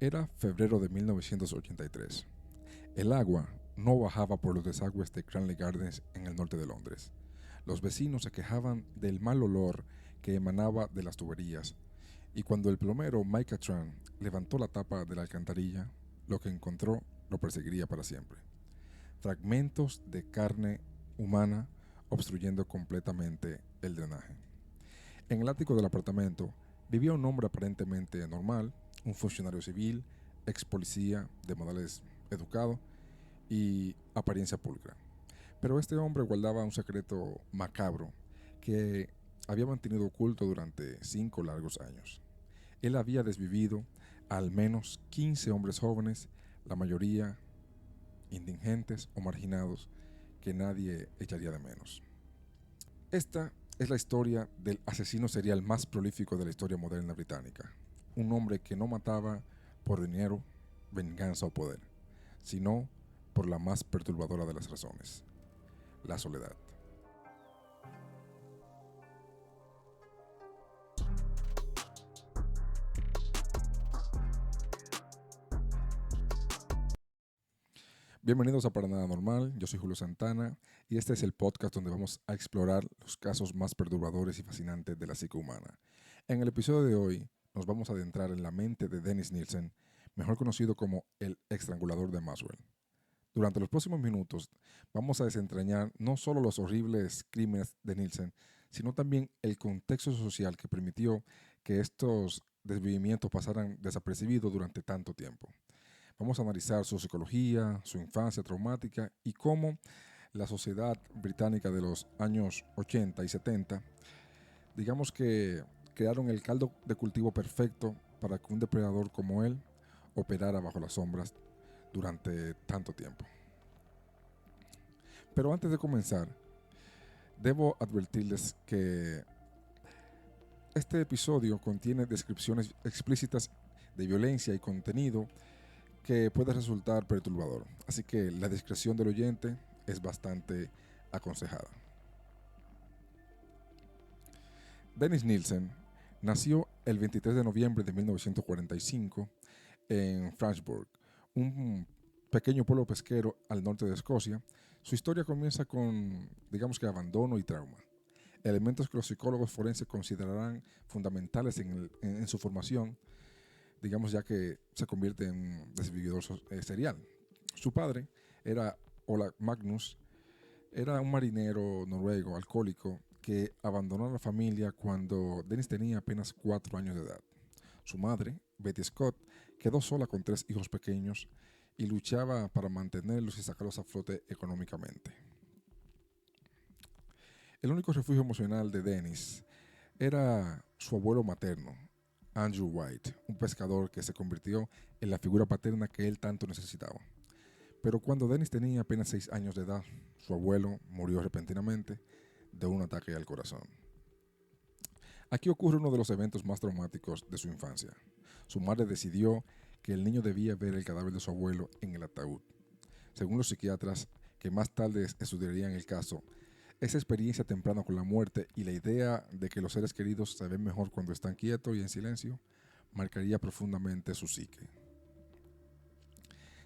Era febrero de 1983. El agua no bajaba por los desagües de Cranley Gardens en el norte de Londres. Los vecinos se quejaban del mal olor que emanaba de las tuberías, y cuando el plomero Mike Tran levantó la tapa de la alcantarilla, lo que encontró lo perseguiría para siempre. Fragmentos de carne humana obstruyendo completamente el drenaje. En el ático del apartamento vivía un hombre aparentemente normal, un funcionario civil, ex policía de modales educado y apariencia pulcra. Pero este hombre guardaba un secreto macabro que había mantenido oculto durante 5 largos años. Él había desvivido a al menos 15 hombres jóvenes, la mayoría indigentes o marginados que nadie echaría de menos. Esta es la historia del asesino serial más prolífico de la historia moderna británica. Un hombre que no mataba por dinero, venganza o poder, sino por la más perturbadora de las razones, la soledad. Bienvenidos a Para Nada Normal, yo soy Julio Santana y este es el podcast donde vamos a explorar los casos más perturbadores y fascinantes de la psique humana. En el episodio de hoy nos vamos a adentrar en la mente de Dennis Nielsen, mejor conocido como el estrangulador de Maxwell. Durante los próximos minutos vamos a desentrañar no solo los horribles crímenes de Nielsen, sino también el contexto social que permitió que estos desvivimientos pasaran desapercibidos durante tanto tiempo. Vamos a analizar su psicología, su infancia traumática y cómo la sociedad británica de los años 80 y 70, digamos que crearon el caldo de cultivo perfecto para que un depredador como él operara bajo las sombras durante tanto tiempo. Pero antes de comenzar, debo advertirles que este episodio contiene descripciones explícitas de violencia y contenido que puede resultar perturbador. Así que la discreción del oyente es bastante aconsejada. Dennis Nielsen nació el 23 de noviembre de 1945 en Franchburg, un pequeño pueblo pesquero al norte de Escocia. Su historia comienza con, digamos que, abandono y trauma, elementos que los psicólogos forenses considerarán fundamentales en su formación, digamos ya que se convierte en desvividor serial. Su padre era Ola Magnus, era un marinero noruego alcohólico que abandonó a la familia cuando Dennis tenía apenas 4 años de edad. Su madre, Betty Scott, quedó sola con 3 hijos pequeños y luchaba para mantenerlos y sacarlos a flote económicamente. El único refugio emocional de Dennis era su abuelo materno, Andrew White, un pescador que se convirtió en la figura paterna que él tanto necesitaba. Pero cuando Dennis tenía apenas 6 años de edad, su abuelo murió repentinamente de un ataque al corazón. Aquí ocurre uno de los eventos más traumáticos de su infancia. Su madre decidió que el niño debía ver el cadáver de su abuelo en el ataúd. Según los psiquiatras que más tarde estudiarían el caso, esa experiencia temprana con la muerte y la idea de que los seres queridos se ven mejor cuando están quietos y en silencio marcaría profundamente su psique.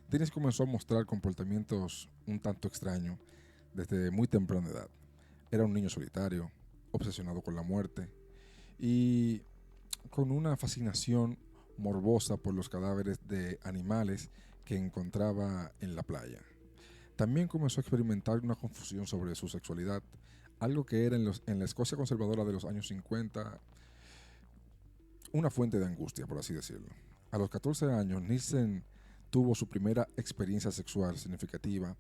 Dennis comenzó a mostrar comportamientos un tanto extraños desde muy temprana edad. Era un niño solitario, obsesionado con la muerte y con una fascinación morbosa por los cadáveres de animales que encontraba en la playa. También comenzó a experimentar una confusión sobre su sexualidad, algo que era en la Escocia conservadora de los años 50 una fuente de angustia, por así decirlo. A los 14 años, Nielsen tuvo su primera experiencia sexual significativa,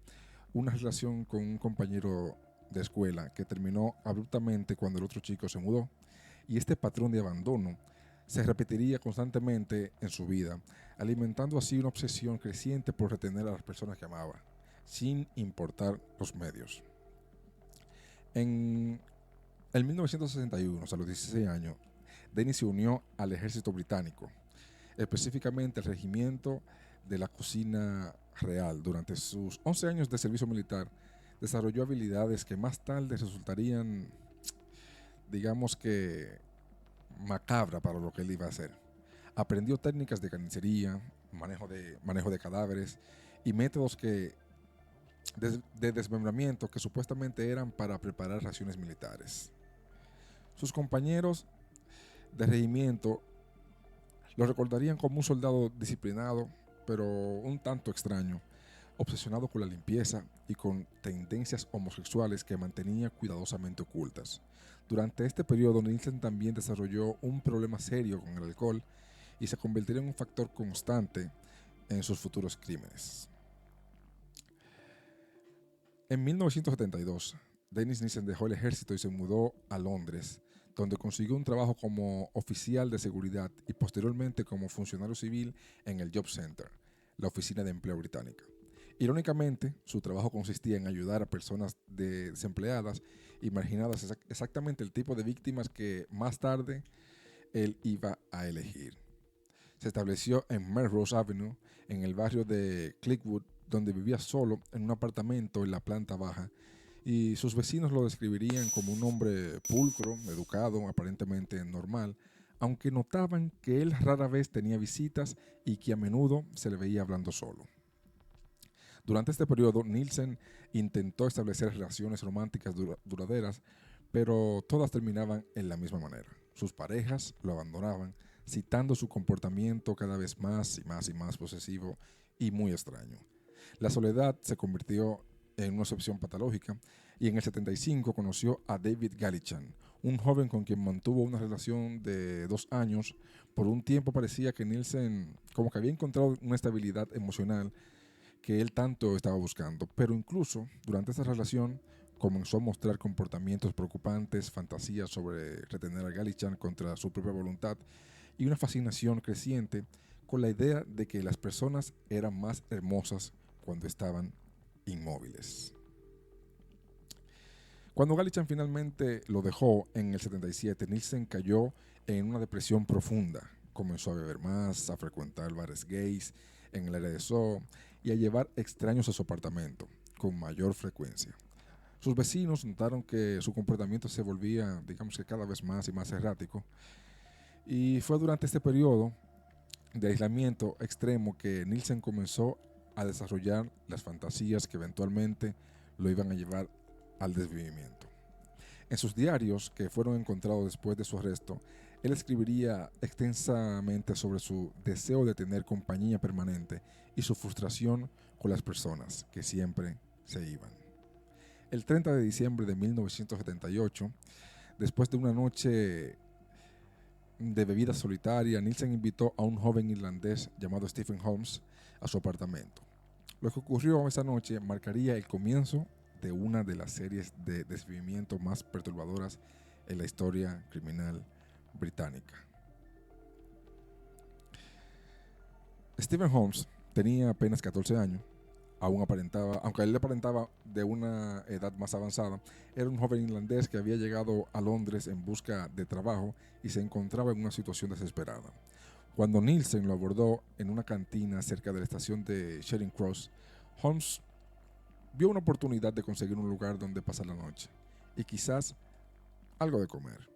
una relación con un compañero de escuela que terminó abruptamente cuando el otro chico se mudó, y este patrón de abandono se repetiría constantemente en su vida, alimentando así una obsesión creciente por retener a las personas que amaba, sin importar los medios. En el 1961, a los 16 años, Dennis se unió al ejército británico, específicamente al regimiento de la cocina real. Durante sus 11 años de servicio militar, desarrolló habilidades que más tarde resultarían, digamos que, macabra para lo que él iba a hacer. Aprendió técnicas de carnicería, manejo de cadáveres y métodos de desmembramiento que supuestamente eran para preparar raciones militares. Sus compañeros de regimiento lo recordarían como un soldado disciplinado, pero un tanto extraño, obsesionado con la limpieza y con tendencias homosexuales que mantenía cuidadosamente ocultas. Durante este periodo, Nielsen también desarrolló un problema serio con el alcohol y se convertiría en un factor constante en sus futuros crímenes. En 1972, Dennis Nielsen dejó el ejército y se mudó a Londres, donde consiguió un trabajo como oficial de seguridad y posteriormente como funcionario civil en el Job Center, la oficina de empleo británica. Irónicamente, su trabajo consistía en ayudar a personas desempleadas y marginadas, exactamente el tipo de víctimas que más tarde él iba a elegir. Se estableció en Melrose Avenue, en el barrio de Clickwood, donde vivía solo en un apartamento en la planta baja, y sus vecinos lo describirían como un hombre pulcro, educado, aparentemente normal, aunque notaban que él rara vez tenía visitas y que a menudo se le veía hablando solo. Durante este periodo, Nielsen intentó establecer relaciones románticas duraderas, pero todas terminaban en la misma manera. Sus parejas lo abandonaban, citando su comportamiento cada vez más y más y más posesivo y muy extraño. La soledad se convirtió en una obsesión patológica y en el 75 conoció a David Galichan, un joven con quien mantuvo una relación de 2 años. Por un tiempo parecía que Nielsen como que había encontrado una estabilidad emocional que él tanto estaba buscando, pero incluso durante esa relación comenzó a mostrar comportamientos preocupantes, fantasías sobre retener a Galichan contra su propia voluntad y una fascinación creciente con la idea de que las personas eran más hermosas cuando estaban inmóviles. Cuando Galichan finalmente lo dejó en el 77, Nielsen cayó en una depresión profunda. Comenzó a beber más, a frecuentar bares gays en el área de Soho y a llevar extraños a su apartamento con mayor frecuencia. Sus vecinos notaron que su comportamiento se volvía, digamos que cada vez más y más errático, y fue durante este periodo de aislamiento extremo que Nielsen comenzó a desarrollar las fantasías que eventualmente lo iban a llevar al desvivimiento. En sus diarios, que fueron encontrados después de su arresto, él escribiría extensamente sobre su deseo de tener compañía permanente y su frustración con las personas que siempre se iban. El 30 de diciembre de 1978, después de una noche de bebida solitaria, Nielsen invitó a un joven irlandés llamado Stephen Holmes a su apartamento. Lo que ocurrió esa noche marcaría el comienzo de una de las series de desvivimiento más perturbadoras en la historia criminal británica. Stephen Holmes tenía apenas 14 años, aunque él aparentaba de una edad más avanzada, era un joven irlandés que había llegado a Londres en busca de trabajo y se encontraba en una situación desesperada. Cuando Nielsen lo abordó en una cantina cerca de la estación de Charing Cross, Holmes vio una oportunidad de conseguir un lugar donde pasar la noche y quizás algo de comer.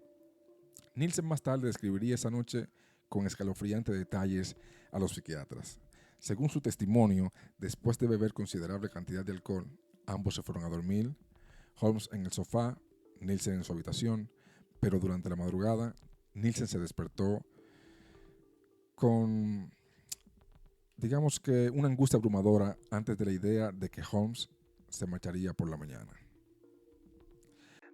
Nielsen más tarde describiría esa noche con escalofriantes detalles a los psiquiatras. Según su testimonio, después de beber considerable cantidad de alcohol, ambos se fueron a dormir, Holmes en el sofá, Nielsen en su habitación, pero durante la madrugada, Nielsen se despertó con, digamos que, una angustia abrumadora antes de la idea de que Holmes se marcharía por la mañana.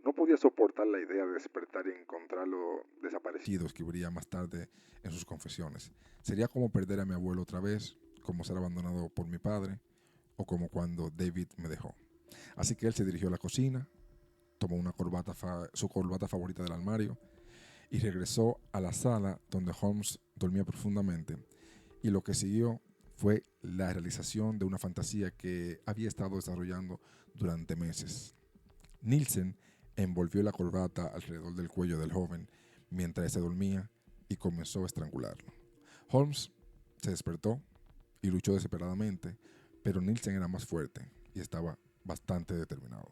No podía soportar la idea de despertar y encontrarlo desaparecido, escribiría más tarde en sus confesiones. Sería como perder a mi abuelo otra vez, como ser abandonado por mi padre, o como cuando David me dejó. Así que él se dirigió a la cocina, tomó su corbata favorita del armario y regresó a la sala donde Holmes dormía profundamente. Y lo que siguió fue la realización de una fantasía que había estado desarrollando durante meses. Nielsen envolvió la corbata alrededor del cuello del joven mientras se dormía y comenzó a estrangularlo. Holmes se despertó y luchó desesperadamente, pero Nielsen era más fuerte y estaba bastante determinado.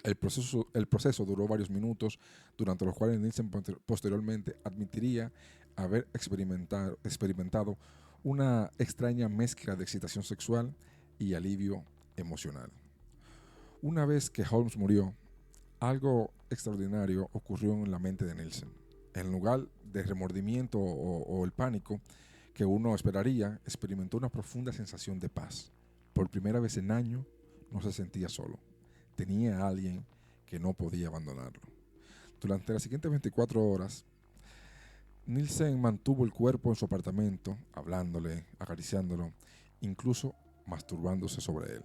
El proceso duró varios minutos, durante los cuales Nielsen posteriormente admitiría haber experimentado una extraña mezcla de excitación sexual y alivio emocional. Una vez que Holmes murió, algo extraordinario ocurrió en la mente de Nielsen. En lugar de remordimiento o el pánico que uno esperaría, experimentó una profunda sensación de paz. Por primera vez en años no se sentía solo. Tenía a alguien que no podía abandonarlo. Durante las siguientes 24 horas, Nielsen mantuvo el cuerpo en su apartamento, hablándole, acariciándolo, incluso masturbándose sobre él.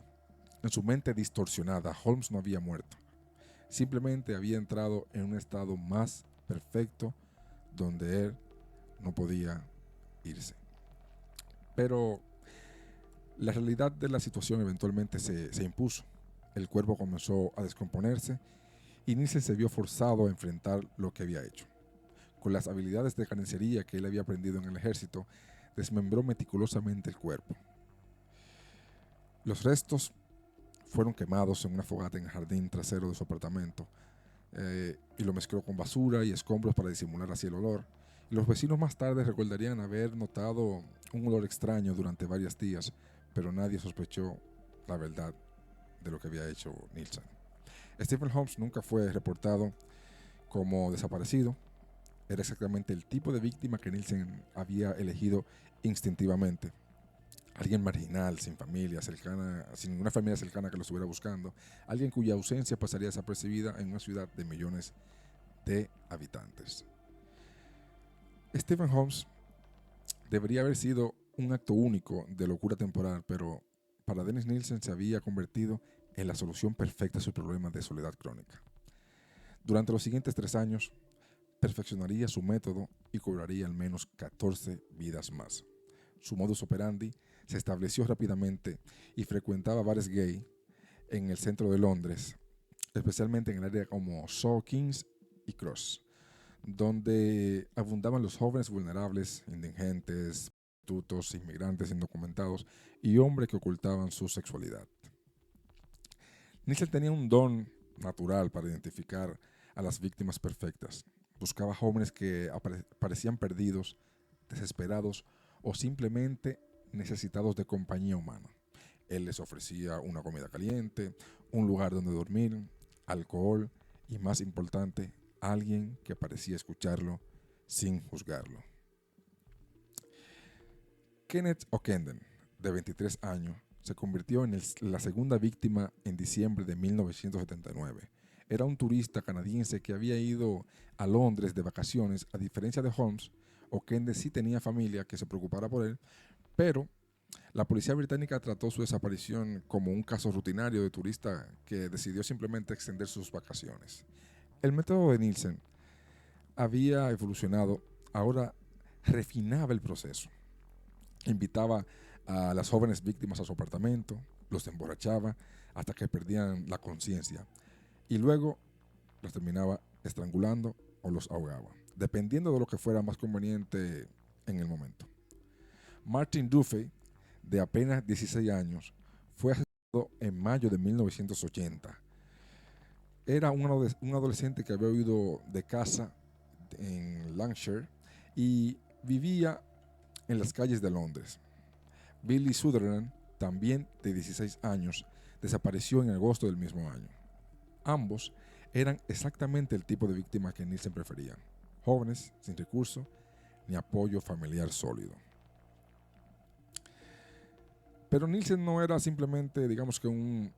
En su mente distorsionada, Holmes no había muerto. Simplemente había entrado en un estado más perfecto donde él no podía irse. Pero la realidad de la situación eventualmente se impuso. El cuerpo comenzó a descomponerse y Nielsen se vio forzado a enfrentar lo que había hecho. Con las habilidades de carnicería que él había aprendido en el ejército, desmembró meticulosamente el cuerpo. Los restos fueron quemados en una fogata en el jardín trasero de su apartamento y lo mezcló con basura y escombros para disimular así el olor. Y los vecinos más tarde recordarían haber notado un olor extraño durante varios días, pero nadie sospechó la verdad de lo que había hecho Nielsen. Stephen Holmes nunca fue reportado como desaparecido. Era exactamente el tipo de víctima que Nielsen había elegido instintivamente. Alguien marginal, sin familia cercana, sin ninguna familia cercana que lo estuviera buscando. Alguien cuya ausencia pasaría desapercibida en una ciudad de millones de habitantes. Stephen Holmes debería haber sido un acto único de locura temporal, pero para Dennis Nielsen se había convertido en la solución perfecta a su problema de soledad crónica. Durante los siguientes 3 años, perfeccionaría su método y cobraría al menos 14 vidas más. Su modus operandi se estableció rápidamente y frecuentaba bares gay en el centro de Londres, especialmente en el área como South Kings y Cross, donde abundaban los jóvenes vulnerables, indigentes, prostitutos, inmigrantes indocumentados y hombres que ocultaban su sexualidad. Nielsen tenía un don natural para identificar a las víctimas perfectas. Buscaba jóvenes que parecían perdidos, desesperados o simplemente necesitados de compañía humana. Él les ofrecía una comida caliente, un lugar donde dormir, alcohol y, más importante, alguien que parecía escucharlo sin juzgarlo. Kenneth O'Kenden, de 23 años, se convirtió en la segunda víctima en diciembre de 1979. Era un turista canadiense que había ido a Londres de vacaciones. A diferencia de Holmes, O'Kenden sí tenía familia que se preocupara por él, pero la policía británica trató su desaparición como un caso rutinario de turista que decidió simplemente extender sus vacaciones. El método de Nielsen había evolucionado, ahora refinaba el proceso. Invitaba a las jóvenes víctimas a su apartamento, los emborrachaba hasta que perdían la conciencia y luego los terminaba estrangulando o los ahogaba, dependiendo de lo que fuera más conveniente en el momento. Martin Duffy, de apenas 16 años, fue asesinado en mayo de 1980. Era un adolescente que había huido de casa en Lancashire y vivía en las calles de Londres. Billy Sutherland, también de 16 años, desapareció en agosto del mismo año. Ambos eran exactamente el tipo de víctima que Nielsen prefería: jóvenes, sin recursos ni apoyo familiar sólido. Pero Nielsen no era simplemente, digamos que un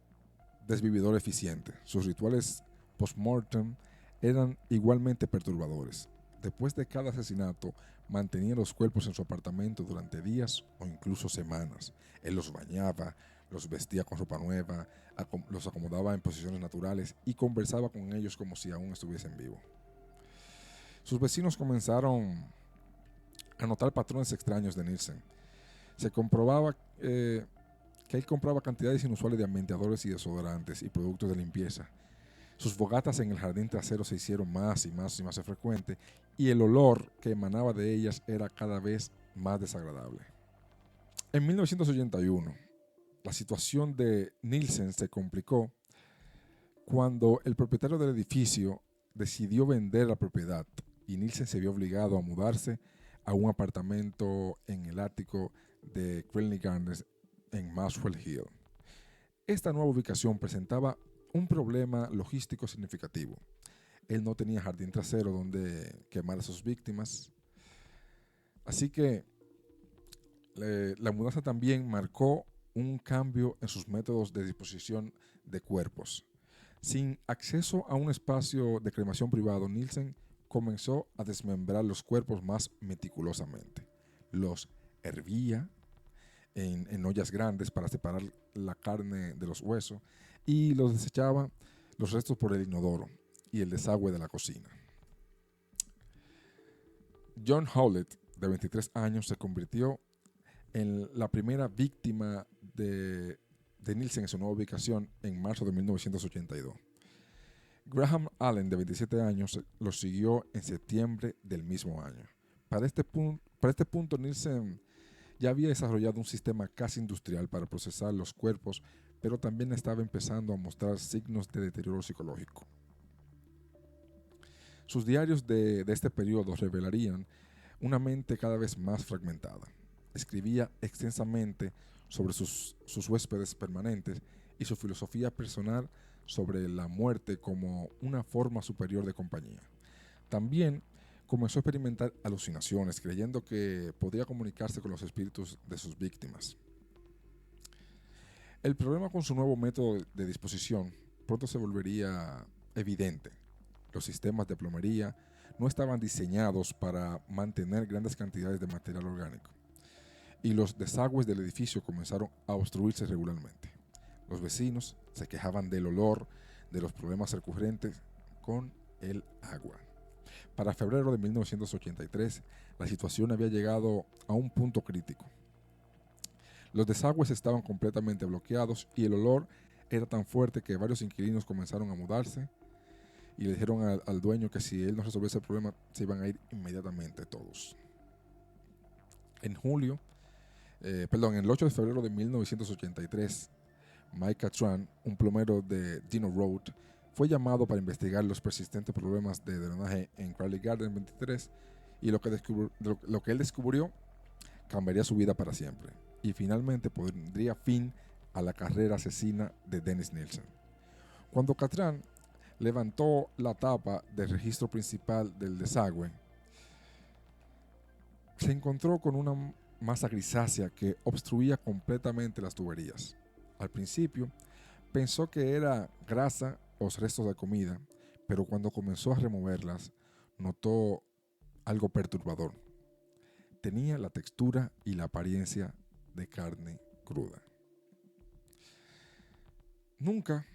desvividor eficiente. Sus rituales post-mortem eran igualmente perturbadores. Después de cada asesinato, mantenía los cuerpos en su apartamento durante días o incluso semanas. Él los bañaba, los vestía con ropa nueva, los acomodaba en posiciones naturales y conversaba con ellos como si aún estuviesen vivos. Sus vecinos comenzaron a notar patrones extraños de Nielsen. Se comprobaba que él compraba cantidades inusuales de ambientadores y desodorantes y productos de limpieza. Sus fogatas en el jardín trasero se hicieron más y más frecuentes y el olor que emanaba de ellas era cada vez más desagradable. En 1981, la situación de Nielsen se complicó cuando el propietario del edificio decidió vender la propiedad y Nielsen se vio obligado a mudarse a un apartamento en el ático de Cranley Gardens en Maxwell Hill. Esta nueva ubicación presentaba un problema logístico significativo. Él no tenía jardín trasero donde quemar a sus víctimas. Así que la mudanza también marcó un cambio en sus métodos de disposición de cuerpos. Sin acceso a un espacio de cremación privado, Nielsen comenzó a desmembrar los cuerpos más meticulosamente. Los hervía en ollas grandes para separar la carne de los huesos y los desechaba los restos por el inodoro y el desagüe de la cocina. John Howlett, de 23 años, se convirtió en la primera víctima de Nielsen en su nueva ubicación en marzo de 1982. Graham Allen, de 27 años, lo siguió en septiembre del mismo año. Para este punto, Nielsen ya había desarrollado un sistema casi industrial para procesar los cuerpos, pero también estaba empezando a mostrar signos de deterioro psicológico. Sus diarios de este periodo revelarían una mente cada vez más fragmentada. Escribía extensamente sobre sus huéspedes permanentes y su filosofía personal sobre la muerte como una forma superior de compañía. También comenzó a experimentar alucinaciones, creyendo que podía comunicarse con los espíritus de sus víctimas. El problema con su nuevo método de disposición pronto se volvería evidente. Los sistemas de plomería no estaban diseñados para mantener grandes cantidades de material orgánico, y los desagües del edificio comenzaron a obstruirse regularmente. Los vecinos se quejaban del olor, de los problemas recurrentes con el agua. Para febrero de 1983, la situación había llegado a un punto crítico. Los desagües estaban completamente bloqueados y el olor era tan fuerte que varios inquilinos comenzaron a mudarse y le dijeron al dueño que si él no resolvía ese problema se iban a ir inmediatamente todos. El 8 de febrero de 1983, Mike Cattrall, un plomero de Dino Road, fue llamado para investigar los persistentes problemas de drenaje en Cranley Gardens 23 y lo que él descubrió cambiaría su vida para siempre y finalmente pondría fin a la carrera asesina de Dennis Nielsen. Cuando Cattrall levantó la tapa del registro principal del desagüe, se encontró con una masa grisácea que obstruía completamente las tuberías. Al principio pensó que era grasa o restos de comida, pero cuando comenzó a removerlas, notó algo perturbador. Tenía la textura y la apariencia de carne cruda. Nunca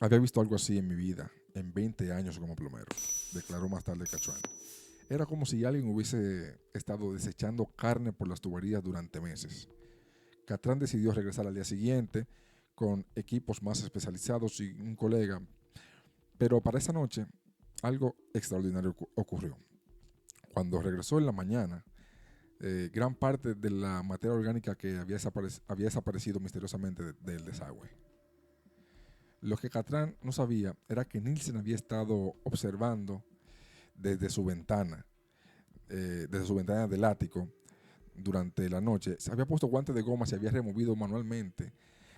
había visto algo así en mi vida, en 20 años como plomero, declaró más tarde Cattrall. Era como si alguien hubiese estado desechando carne por las tuberías durante meses. Cattrall decidió regresar al día siguiente con equipos más especializados y un colega, pero para esa noche algo extraordinario ocurrió. Cuando regresó en la mañana, gran parte de la materia orgánica que había desaparecido misteriosamente del desagüe. Lo que Cattrall no sabía era que Nielsen había estado observando desde su ventana del ático durante la noche. Se había puesto guantes de goma, se había removido manualmente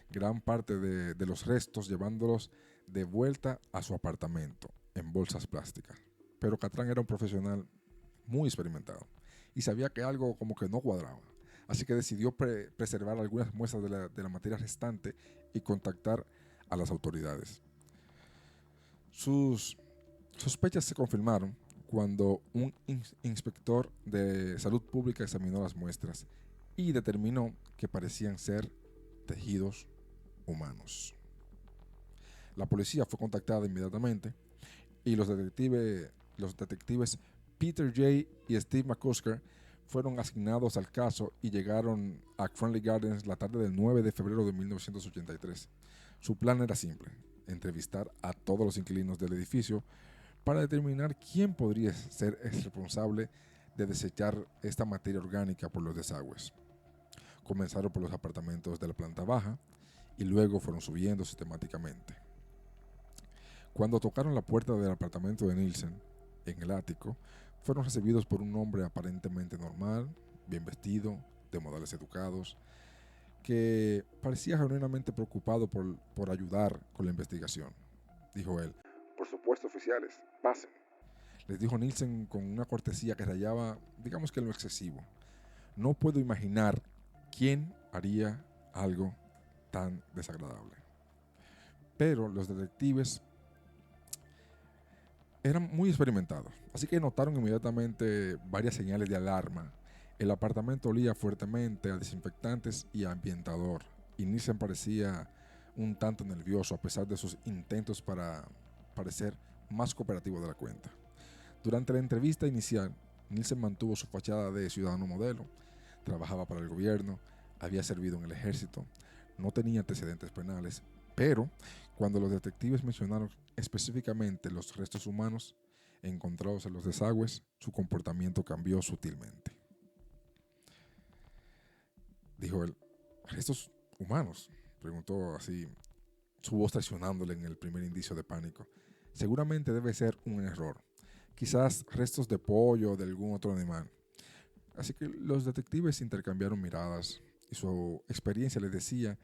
gran parte de los restos, llevándolos de vuelta a su apartamento en bolsas plásticas. Pero Cattrall era un profesional muy experimentado y sabía que algo como que no cuadraba. Así que decidió preservar algunas muestras de la materia restante y contactar a las autoridades. Sus sospechas se confirmaron cuando un inspector de salud pública examinó las muestras y determinó que parecían ser tejidos humanos. La policía fue contactada inmediatamente y los detectives Peter J. y Steve McCusker fueron asignados al caso y llegaron a Cranley Gardens la tarde del 9 de febrero de 1983. Su plan era simple: entrevistar a todos los inquilinos del edificio para determinar quién podría ser el responsable de desechar esta materia orgánica por los desagües. Comenzaron por los apartamentos de la planta baja y luego fueron subiendo sistemáticamente. Cuando tocaron la puerta del apartamento de Nielsen, en el ático, fueron recibidos por un hombre aparentemente normal, bien vestido, de modales educados, que parecía genuinamente preocupado por ayudar con la investigación. Dijo él: Por supuesto, oficiales, pasen. les dijo Nielsen con una cortesía que rayaba, digamos que en lo excesivo. No puedo imaginar quién haría algo tan desagradable. Pero los detectives eran muy experimentados, así que notaron inmediatamente varias señales de alarma. El apartamento olía fuertemente a desinfectantes y a ambientador, y Nielsen parecía un tanto nervioso a pesar de sus intentos para parecer más cooperativo de la cuenta. Durante la entrevista inicial, Nielsen mantuvo su fachada de ciudadano modelo. Trabajaba para el gobierno, había servido en el ejército, no tenía antecedentes penales, pero cuando los detectives mencionaron específicamente los restos humanos encontrados en los desagües, su comportamiento cambió sutilmente. Dijo él: ¿restos humanos?, preguntó así, su voz traicionándole en el primer indicio de pánico. Seguramente debe ser un error. Quizás restos de pollo o de algún otro animal. Así que los detectives intercambiaron miradas y su experiencia les decía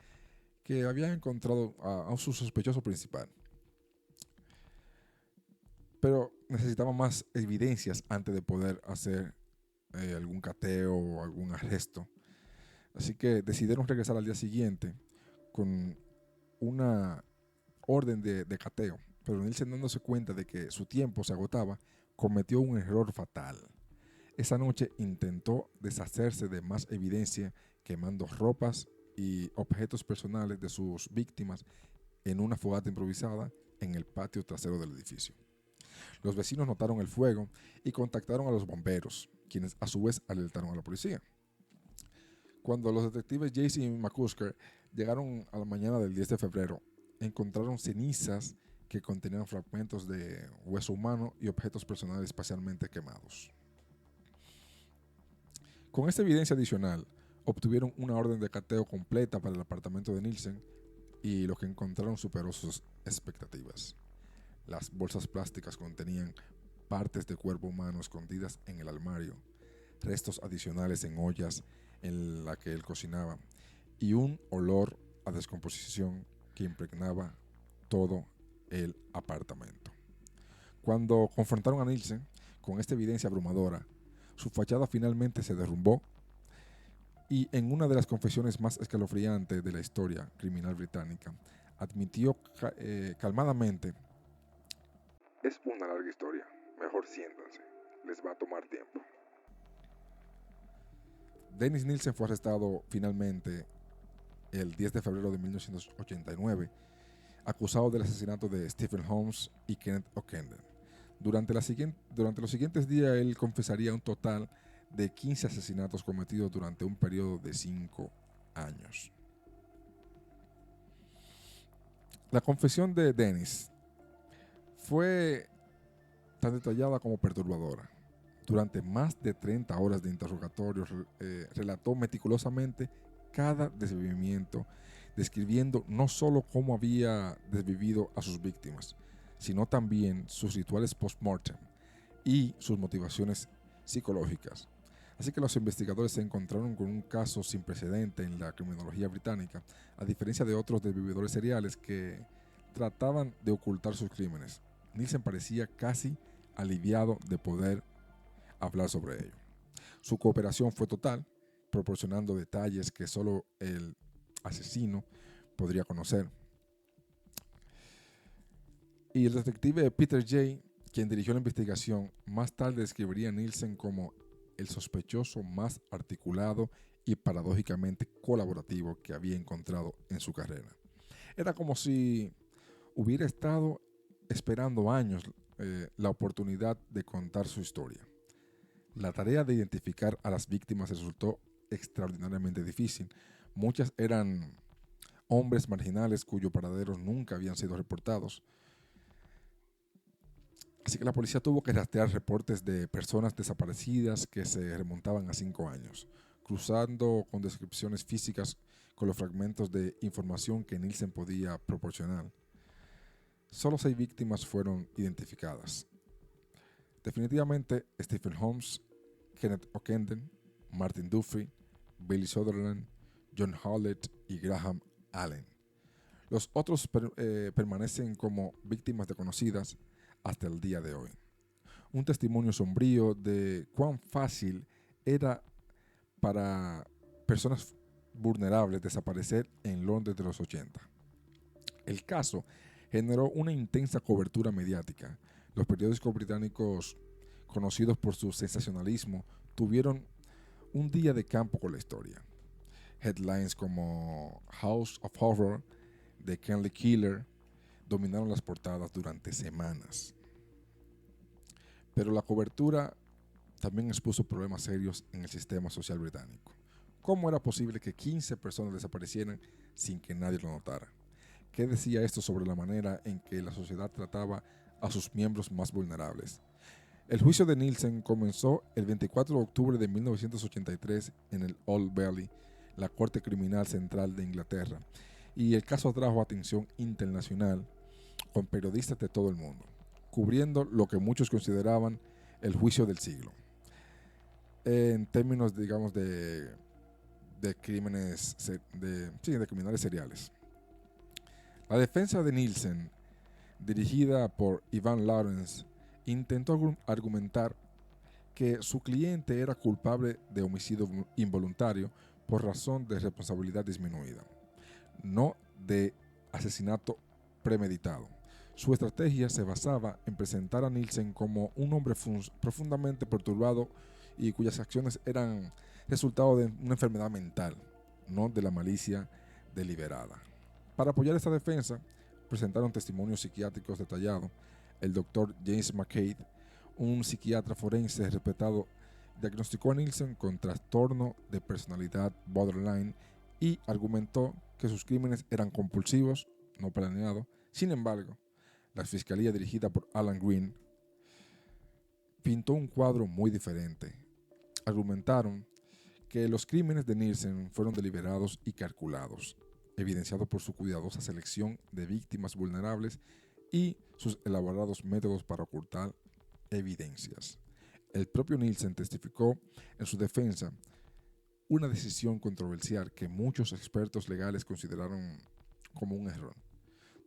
que habían encontrado a su sospechoso principal. Pero necesitaban más evidencias antes de poder hacer algún cateo o algún arresto. Así que decidieron regresar al día siguiente con una orden de cateo. Pero Nielsen, dándose cuenta de que su tiempo se agotaba, cometió un error fatal. Esa noche intentó deshacerse de más evidencia quemando ropas y objetos personales de sus víctimas en una fogata improvisada en el patio trasero del edificio. Los vecinos notaron el fuego y contactaron a los bomberos, quienes a su vez alertaron a la policía. Cuando los detectives Jason y McCusker llegaron a la mañana del 10 de febrero, encontraron cenizas que contenían fragmentos de hueso humano y objetos personales parcialmente quemados. Con esta evidencia adicional, obtuvieron una orden de cateo completa para el apartamento de Nielsen y lo que encontraron superó sus expectativas. Las bolsas plásticas contenían partes de cuerpo humano escondidas en el armario, restos adicionales en ollas en la que él cocinaba y un olor a descomposición que impregnaba todo el apartamento. Cuando confrontaron a Nielsen con esta evidencia abrumadora, su fachada finalmente se derrumbó y en una de las confesiones más escalofriantes de la historia criminal británica, admitió calmadamente: Es una larga historia. Mejor siéntanse. Les va a tomar tiempo. Dennis Nielsen fue arrestado finalmente el 10 de febrero de 1989, acusado del asesinato de Stephen Holmes y Kenneth O'Connor. Durante los siguientes días, él confesaría un total de 15 asesinatos cometidos durante un periodo de 5 años. La confesión de Dennis fue tan detallada como perturbadora. Durante más de 30 horas de interrogatorios, relató meticulosamente cada desvivimiento, describiendo no solo cómo había desvivido a sus víctimas, sino también sus rituales post-mortem y sus motivaciones psicológicas. Así que los investigadores se encontraron con un caso sin precedente en la criminología británica, a diferencia de otros desvividores seriales que trataban de ocultar sus crímenes. Nielsen parecía casi aliviado de poder hablar sobre ello. Su cooperación fue total, proporcionando detalles que solo el asesino podría conocer. Y el detective Peter J., quien dirigió la investigación, más tarde describiría a Nielsen como el sospechoso más articulado y paradójicamente colaborativo que había encontrado en su carrera. Era como si hubiera estado esperando años la oportunidad de contar su historia. La tarea de identificar a las víctimas resultó extraordinariamente difícil. Muchas eran hombres marginales cuyos paraderos nunca habían sido reportados. Así que la policía tuvo que rastrear reportes de personas desaparecidas que se remontaban a 5 años, cruzando con descripciones físicas con los fragmentos de información que Nielsen podía proporcionar. Solo 6 víctimas fueron identificadas. Definitivamente Stephen Holmes, Kenneth O'Kenden, Martin Duffy, Billy Sutherland, John Howlett y Graham Allen. Los otros permanecen como víctimas desconocidas hasta el día de hoy. Un testimonio sombrío de cuán fácil era para personas vulnerables desaparecer en Londres de los 80. El caso generó una intensa cobertura mediática. Los periódicos británicos, conocidos por su sensacionalismo, tuvieron un día de campo con la historia. Headlines como House of Horror, The Kenley Killer, dominaron las portadas durante semanas. Pero la cobertura también expuso problemas serios en el sistema social británico. ¿Cómo era posible que 15 personas desaparecieran sin que nadie lo notara? ¿Qué decía esto sobre la manera en que la sociedad trataba a sus miembros más vulnerables? El juicio de Nielsen comenzó el 24 de octubre de 1983 en el Old Bailey, la Corte Criminal Central de Inglaterra, y el caso atrajo atención internacional con periodistas de todo el mundo, cubriendo lo que muchos consideraban el juicio del siglo, en términos, digamos, de crímenes, de criminales seriales. La defensa de Nielsen, dirigida por Ivan Lawrence, intentó argumentar que su cliente era culpable de homicidio involuntario por razón de responsabilidad disminuida, no de asesinato premeditado. Su estrategia se basaba en presentar a Nielsen como un hombre profundamente perturbado y cuyas acciones eran resultado de una enfermedad mental, no de la malicia deliberada. Para apoyar esta defensa, presentaron testimonios psiquiátricos detallados. El doctor James McCabe, un psiquiatra forense respetado, diagnosticó a Nielsen con trastorno de personalidad borderline y argumentó que sus crímenes eran compulsivos, no planeados. Sin embargo, la fiscalía dirigida por Alan Green pintó un cuadro muy diferente. Argumentaron que los crímenes de Nielsen fueron deliberados y calculados, evidenciado por su cuidadosa selección de víctimas vulnerables y sus elaborados métodos para ocultar evidencias. El propio Nielsen testificó en su defensa, una decisión controversial que muchos expertos legales consideraron como un error.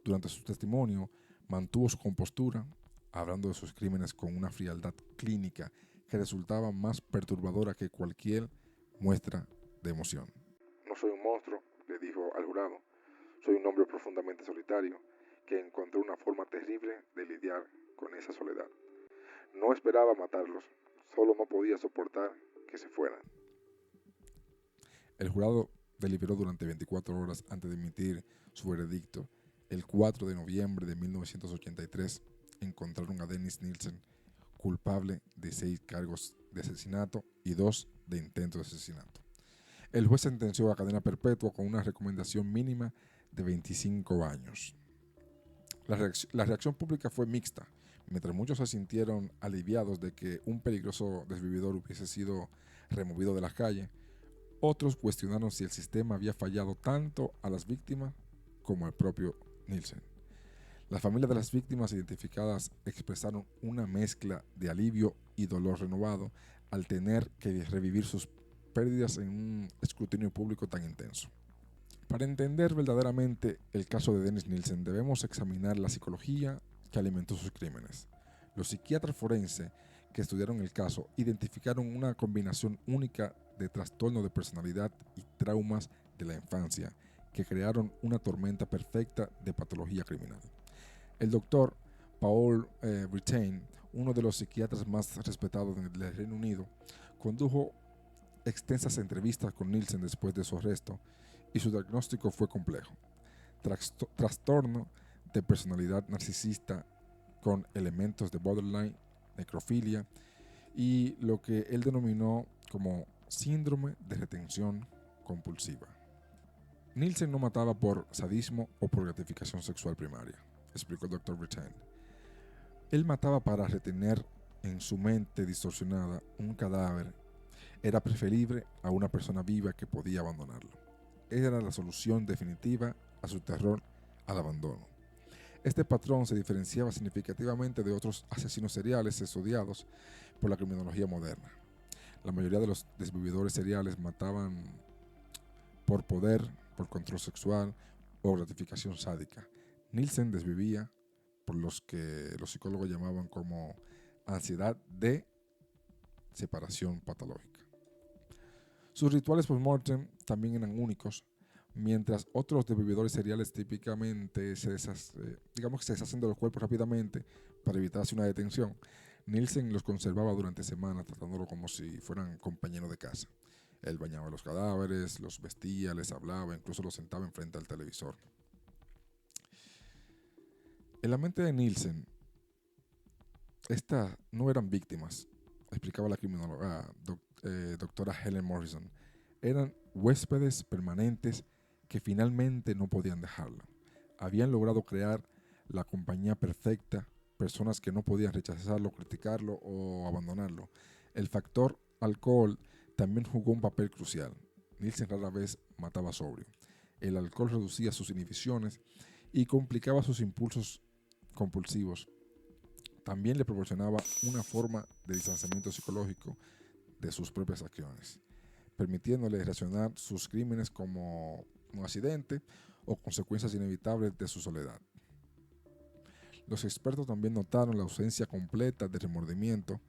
Durante su testimonio, mantuvo su compostura, hablando de sus crímenes con una frialdad clínica que resultaba más perturbadora que cualquier muestra de emoción. No soy un monstruo, le dijo al jurado. Soy un hombre profundamente solitario que encontró una forma terrible de lidiar con esa soledad. No esperaba matarlos, solo no podía soportar que se fueran. El jurado deliberó durante 24 horas antes de emitir su veredicto. El 4 de noviembre de 1983 encontraron a Dennis Nielsen culpable de 6 cargos de asesinato y 2 de intento de asesinato. El juez sentenció a cadena perpetua con una recomendación mínima de 25 años. La reacción pública fue mixta. Mientras muchos se sintieron aliviados de que un peligroso desvividor hubiese sido removido de las calles, otros cuestionaron si el sistema había fallado tanto a las víctimas como al propio Nielsen. Las familias de las víctimas identificadas expresaron una mezcla de alivio y dolor renovado al tener que revivir sus pérdidas en un escrutinio público tan intenso. Para entender verdaderamente el caso de Dennis Nielsen, debemos examinar la psicología que alimentó sus crímenes. Los psiquiatras forenses que estudiaron el caso identificaron una combinación única de trastorno de personalidad y traumas de la infancia que crearon una tormenta perfecta de patología criminal. El doctor Paul Brittain, uno de los psiquiatras más respetados del Reino Unido, condujo extensas entrevistas con Nielsen después de su arresto y su diagnóstico fue complejo. Trastorno de personalidad narcisista con elementos de borderline, necrofilia y lo que él denominó como síndrome de retención compulsiva. Nielsen no mataba por sadismo o por gratificación sexual primaria, explicó el Dr. Brittain. Él mataba para retener en su mente distorsionada un cadáver. Era preferible a una persona viva que podía abandonarlo. Era la solución definitiva a su terror al abandono. Este patrón se diferenciaba significativamente de otros asesinos seriales estudiados por la criminología moderna. La mayoría de los desvividores seriales mataban por poder, por control sexual o gratificación sádica. Nielsen desvivía por los que los psicólogos llamaban como ansiedad de separación patológica. Sus rituales post-mortem también eran únicos, mientras otros desvividores seriales típicamente se deshacen de los cuerpos rápidamente para evitarse una detención. Nielsen los conservaba durante semanas, tratándolo como si fueran compañeros de casa. Él bañaba los cadáveres, los vestía, les hablaba, incluso los sentaba enfrente al televisor. En la mente de Nielsen, estas no eran víctimas, explicaba la criminóloga doctora Helen Morrison. Eran huéspedes permanentes que finalmente no podían dejarlo. Habían logrado crear la compañía perfecta, personas que no podían rechazarlo, criticarlo o abandonarlo. El factor alcohol también jugó un papel crucial. Nielsen rara vez mataba sobrio. El alcohol reducía sus inhibiciones y complicaba sus impulsos compulsivos. También le proporcionaba una forma de distanciamiento psicológico de sus propias acciones, permitiéndole reaccionar sus crímenes como un accidente o consecuencias inevitables de su soledad. Los expertos también notaron la ausencia completa de remordimiento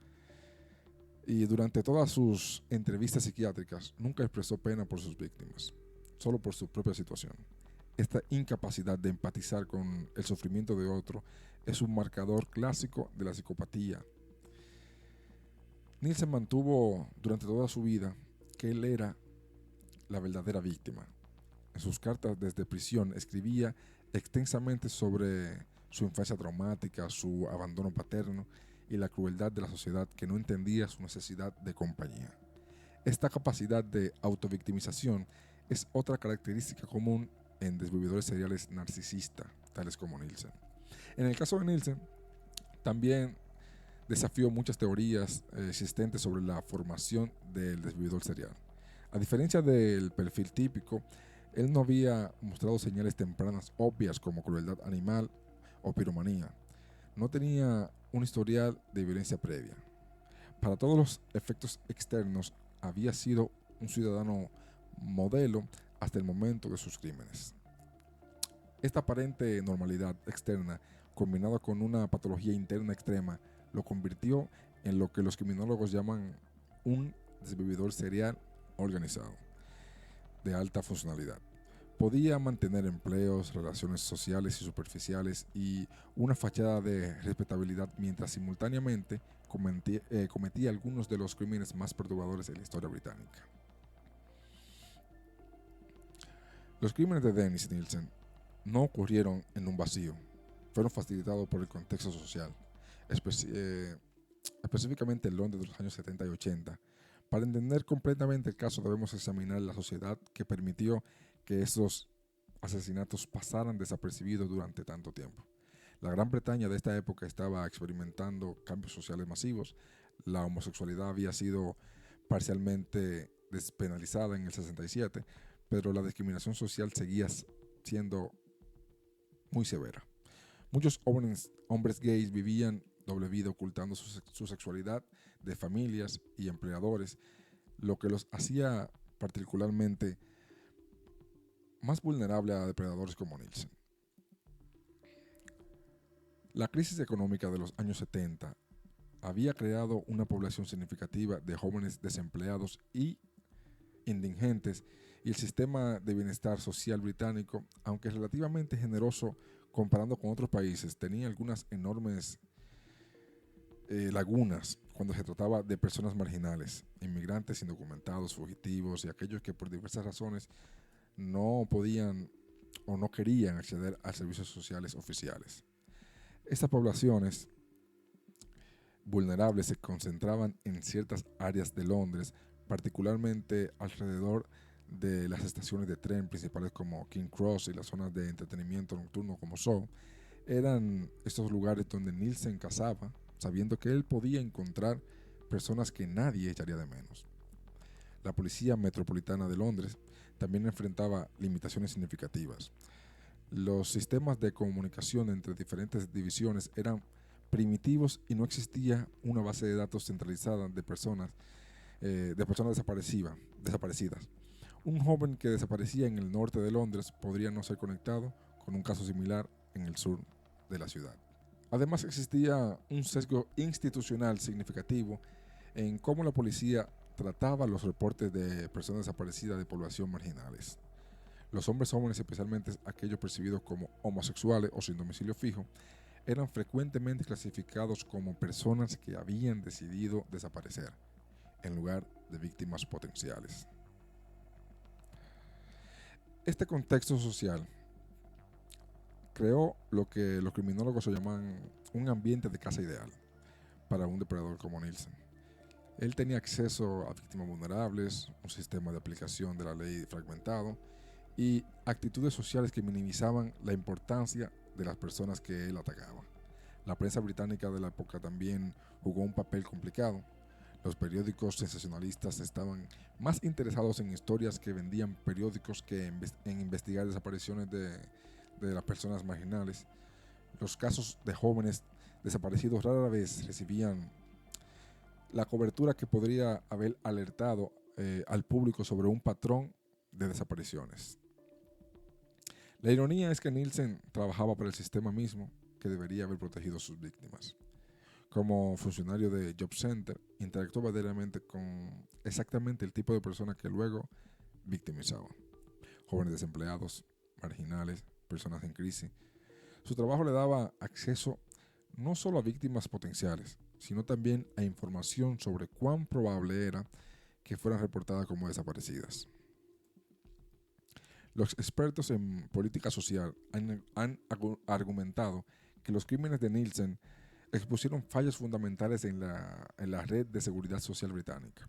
y durante todas sus entrevistas psiquiátricas nunca expresó pena por sus víctimas, solo por su propia situación. Esta incapacidad de empatizar con el sufrimiento de otro es un marcador clásico de la psicopatía. Nielsen mantuvo durante toda su vida que él era la verdadera víctima. En sus cartas desde prisión escribía extensamente sobre su infancia traumática, su abandono paterno y la crueldad de la sociedad que no entendía su necesidad de compañía. Esta capacidad de autovictimización es otra característica común en desvividores seriales narcisistas, tales como Nielsen. En el caso de Nielsen, también desafió muchas teorías existentes sobre la formación del desvividor serial. A diferencia del perfil típico, él no había mostrado señales tempranas obvias como crueldad animal o piromanía. No tenía un historial de violencia previa. Para todos los efectos externos, había sido un ciudadano modelo hasta el momento de sus crímenes. Esta aparente normalidad externa, combinada con una patología interna extrema, lo convirtió en lo que los criminólogos llaman un desvividor serial organizado, de alta funcionalidad. Podía mantener empleos, relaciones sociales y superficiales y una fachada de respetabilidad mientras simultáneamente cometía algunos de los crímenes más perturbadores de la historia británica. Los crímenes de Dennis Nielsen no ocurrieron en un vacío, fueron facilitados por el contexto social, específicamente en Londres de los años 70 y 80. Para entender completamente el caso debemos examinar la sociedad que permitió que esos asesinatos pasaran desapercibidos durante tanto tiempo. La Gran Bretaña de esta época estaba experimentando cambios sociales masivos. La homosexualidad había sido parcialmente despenalizada en el 67, pero la discriminación social seguía siendo muy severa. Muchos hombres gays vivían doble vida ocultando su sexualidad de familias y empleadores, lo que los hacía particularmente más vulnerables a depredadores como Nielsen. La crisis económica de los años 70 había creado una población significativa de jóvenes desempleados y indigentes, y el sistema de bienestar social británico, aunque relativamente generoso comparando con otros países, tenía algunas enormes lagunas cuando se trataba de personas marginales, inmigrantes indocumentados, fugitivos y aquellos que por diversas razones no podían o no querían acceder a servicios sociales oficiales. Estas poblaciones vulnerables se concentraban en ciertas áreas de Londres, particularmente alrededor de las estaciones de tren principales como King Cross y las zonas de entretenimiento nocturno como Soho. Eran estos lugares donde Nielsen cazaba, sabiendo que él podía encontrar personas que nadie echaría de menos. La policía metropolitana de Londres también enfrentaba limitaciones significativas. Los sistemas de comunicación entre diferentes divisiones eran primitivos y no existía una base de datos centralizada de personas desaparecidas. Un joven que desaparecía en el norte de Londres podría no ser conectado con un caso similar en el sur de la ciudad. Además, existía un sesgo institucional significativo en cómo la policía trataba los reportes de personas desaparecidas de población marginales. Los hombres jóvenes, especialmente aquellos percibidos como homosexuales o sin domicilio fijo, eran frecuentemente clasificados como personas que habían decidido desaparecer, en lugar de víctimas potenciales. Este contexto social creó lo que los criminólogos se llaman un ambiente de caza ideal para un depredador como Nielsen. Él tenía acceso a víctimas vulnerables, un sistema de aplicación de la ley fragmentado y actitudes sociales que minimizaban la importancia de las personas que él atacaba. La prensa británica de la época también jugó un papel complicado. Los periódicos sensacionalistas estaban más interesados en historias que vendían periódicos que en investigar desapariciones de las personas marginales. Los casos de jóvenes desaparecidos rara vez recibían la cobertura que podría haber alertado al público sobre un patrón de desapariciones. La ironía es que Nielsen trabajaba para el sistema mismo que debería haber protegido a sus víctimas. Como funcionario de Job Center, interactuaba diariamente con exactamente el tipo de personas que luego victimizaban. Jóvenes desempleados, marginales, personas en crisis. Su trabajo le daba acceso no solo a víctimas potenciales, sino también a información sobre cuán probable era que fueran reportadas como desaparecidas. Los expertos en política social han argumentado que los crímenes de Nielsen expusieron fallos fundamentales en la red de seguridad social británica.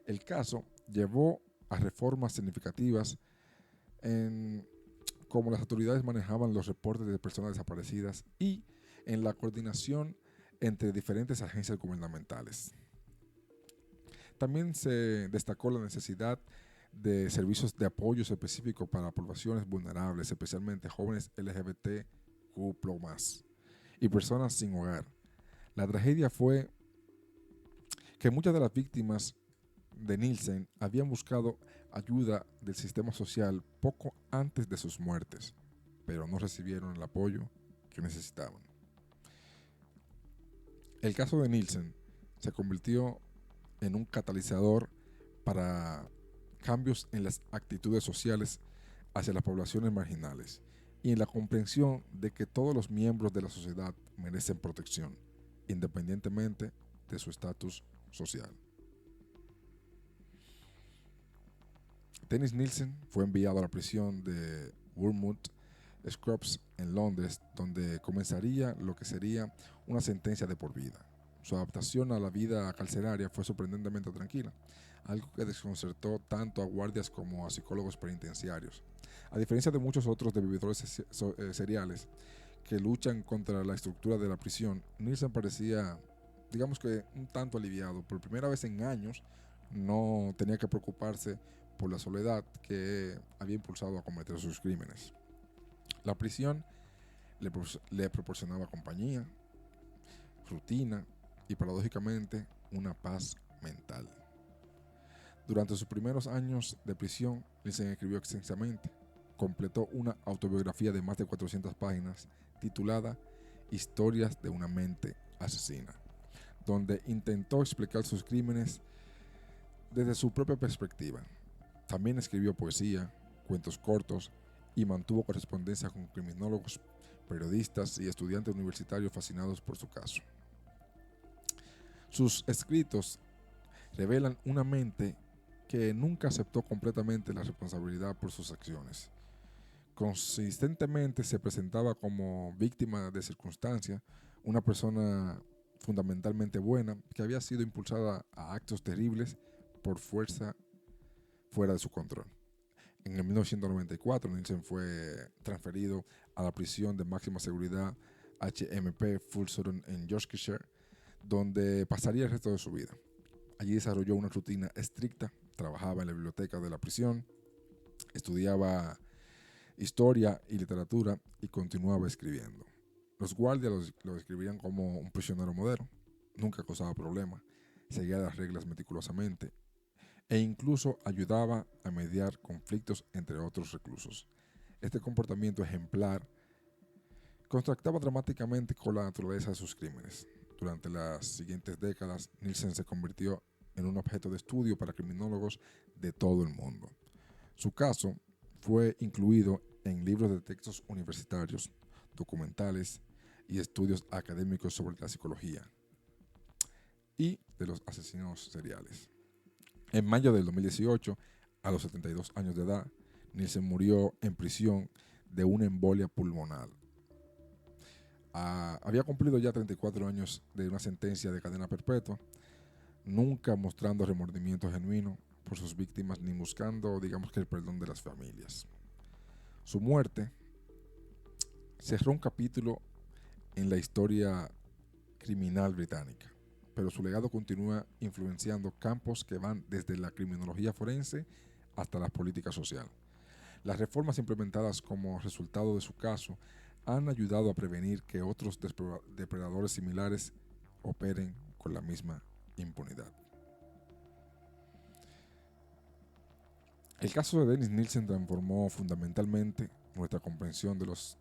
El caso llevó a reformas significativas en cómo las autoridades manejaban los reportes de personas desaparecidas y en la coordinación entre diferentes agencias gubernamentales. También se destacó la necesidad de servicios de apoyo específicos para poblaciones vulnerables, especialmente jóvenes LGBTQ+, y personas sin hogar. La tragedia fue que muchas de las víctimas de Nielsen habían buscado ayuda del sistema social poco antes de sus muertes, pero no recibieron el apoyo que necesitaban. El caso de Nielsen se convirtió en un catalizador para cambios en las actitudes sociales hacia las poblaciones marginales y en la comprensión de que todos los miembros de la sociedad merecen protección, independientemente de su estatus social. Dennis Nielsen fue enviado a la prisión de Wormwood Scrubs en Londres, donde comenzaría lo que sería una sentencia de por vida. Su adaptación a la vida carcelaria fue sorprendentemente tranquila, algo que desconcertó tanto a guardias como a psicólogos penitenciarios. A diferencia de muchos otros debiidores seriales que luchan contra la estructura de la prisión, Nielsen parecía, digamos que un tanto aliviado. Por primera vez en años no tenía que preocuparse por la soledad que había impulsado a cometer sus crímenes. La prisión le proporcionaba compañía, rutina y paradójicamente una paz mental. Durante sus primeros años de prisión, Nielsen escribió extensamente. Completó una autobiografía de más de 400 páginas titulada Historias de una mente asesina, donde intentó explicar sus crímenes desde su propia perspectiva. También escribió poesía, cuentos cortos y mantuvo correspondencia con criminólogos, periodistas y estudiantes universitarios fascinados por su caso. Sus escritos revelan una mente que nunca aceptó completamente la responsabilidad por sus acciones. Consistentemente se presentaba como víctima de circunstancias, una persona fundamentalmente buena que había sido impulsada a actos terribles por fuerza fuera de su control. En el 1994, Nielsen fue transferido a la prisión de máxima seguridad HMP Full Sutton en Yorkshire, donde pasaría el resto de su vida. Allí desarrolló una rutina estricta, trabajaba en la biblioteca de la prisión, estudiaba historia y literatura y continuaba escribiendo. Los guardias lo escribían como un prisionero modelo, nunca causaba problemas, seguía las reglas meticulosamente e incluso ayudaba a mediar conflictos entre otros reclusos. Este comportamiento ejemplar contrastaba dramáticamente con la naturaleza de sus crímenes. Durante las siguientes décadas, Nielsen se convirtió en un objeto de estudio para criminólogos de todo el mundo. Su caso fue incluido en libros de textos universitarios, documentales y estudios académicos sobre la psicología y de los asesinos seriales. En mayo del 2018, a los 72 años de edad, Nielsen murió en prisión de una embolia pulmonar. Había cumplido ya 34 años de una sentencia de cadena perpetua, nunca mostrando remordimiento genuino por sus víctimas ni buscando, digamos que, el perdón de las familias. Su muerte cerró un capítulo en la historia criminal británica, pero su legado continúa influenciando campos que van desde la criminología forense hasta la política social. Las reformas implementadas como resultado de su caso han ayudado a prevenir que otros depredadores similares operen con la misma impunidad. El caso de Dennis Nielsen transformó fundamentalmente nuestra comprensión de los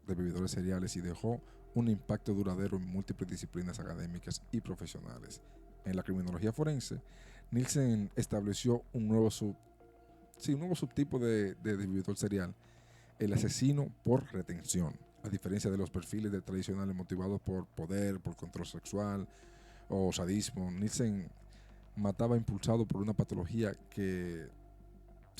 bebedores seriales y dejó un impacto duradero en múltiples disciplinas académicas y profesionales. En la criminología forense, Nielsen estableció un nuevo subtipo de bebedor serial, el asesino por retención. A diferencia de los perfiles tradicionales motivados por poder, por control sexual o sadismo, Nielsen mataba impulsado por una patología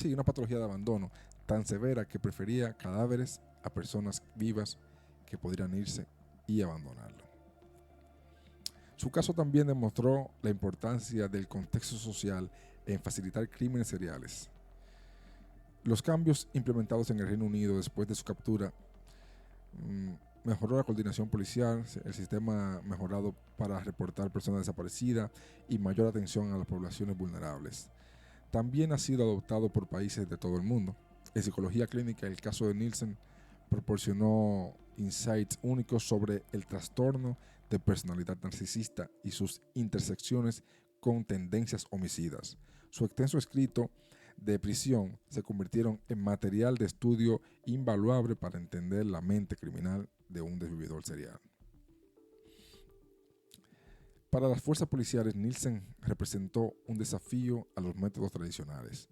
una patología de abandono tan severa que prefería cadáveres a personas vivas que podrían irse y abandonarlo. Su caso también demostró la importancia del contexto social en facilitar crímenes seriales. Los cambios implementados en el Reino Unido después de su captura mejoró la coordinación policial, el sistema mejorado para reportar personas desaparecidas y mayor atención a las poblaciones vulnerables. También ha sido adoptado por países de todo el mundo. En psicología clínica, el caso de Nielsen proporcionó insights únicos sobre el trastorno de personalidad narcisista y sus intersecciones con tendencias homicidas. Su extenso escrito de prisión se convirtieron en material de estudio invaluable para entender la mente criminal de un desvividor serial. Para las fuerzas policiales, Nielsen representó un desafío a los métodos tradicionales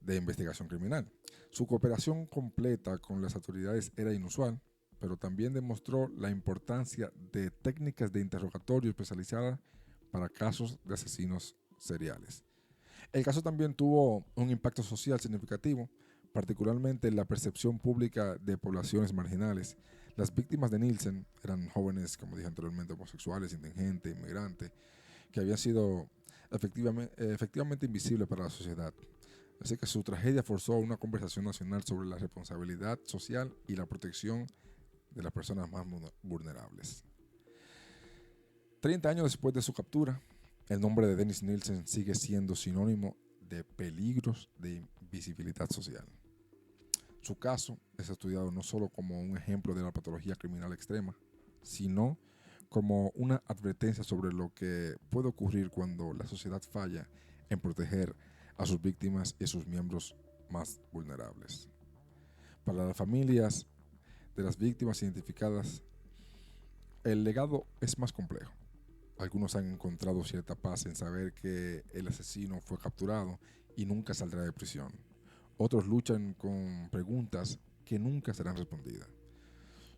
de investigación criminal. Su cooperación completa con las autoridades era inusual, pero también demostró la importancia de técnicas de interrogatorio especializadas para casos de asesinos seriales. El caso también tuvo un impacto social significativo, particularmente en la percepción pública de poblaciones marginales. Las víctimas de Nielsen eran jóvenes, como dije anteriormente, homosexuales, indigentes, inmigrantes, que habían sido efectivamente invisibles para la sociedad. Así que su tragedia forzó una conversación nacional sobre la responsabilidad social y la protección de las personas más vulnerables. 30 años después de su captura, el nombre de Dennis Nielsen sigue siendo sinónimo de peligros de invisibilidad social. Su caso es estudiado no solo como un ejemplo de la patología criminal extrema, sino como una advertencia sobre lo que puede ocurrir cuando la sociedad falla en proteger a sus víctimas y a sus miembros más vulnerables. Para las familias de las víctimas identificadas, el legado es más complejo. Algunos han encontrado cierta paz en saber que el asesino fue capturado y nunca saldrá de prisión. Otros luchan con preguntas que nunca serán respondidas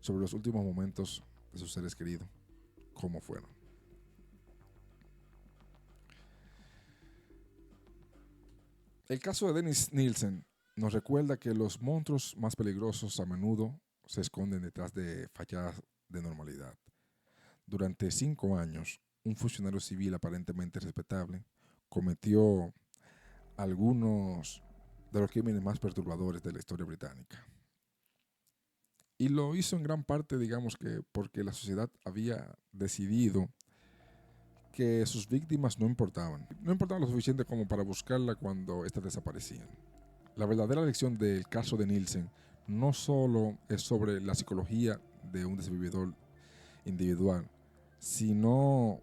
sobre los últimos momentos de sus seres queridos, cómo fueron. El caso de Dennis Nielsen nos recuerda que los monstruos más peligrosos a menudo se esconden detrás de fachadas de normalidad. Durante 5 años, un funcionario civil aparentemente respetable cometió algunos de los crímenes más perturbadores de la historia británica. Y lo hizo en gran parte, digamos que porque la sociedad había decidido que sus víctimas no importaban lo suficiente como para buscarla cuando éstas desaparecían. La verdadera lección del caso de Nielsen no solo es sobre la psicología de un desvividor individual, sino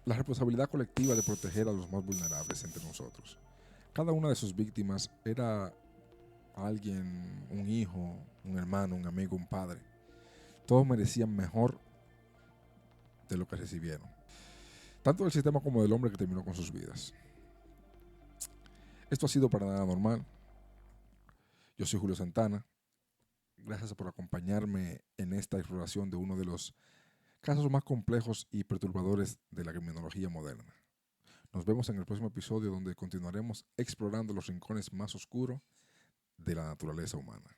la responsabilidad colectiva de proteger a los más vulnerables entre nosotros. Cada una de sus víctimas era alguien, un hijo, un hermano, un amigo, un padre. Todos merecían mejor de lo que recibieron, tanto del sistema como del hombre que terminó con sus vidas. Esto ha sido Para Nada Normal. Yo soy Julio Santana. Gracias por acompañarme en esta exploración de uno de los casos más complejos y perturbadores de la criminología moderna. Nos vemos en el próximo episodio, donde continuaremos explorando los rincones más oscuros de la naturaleza humana.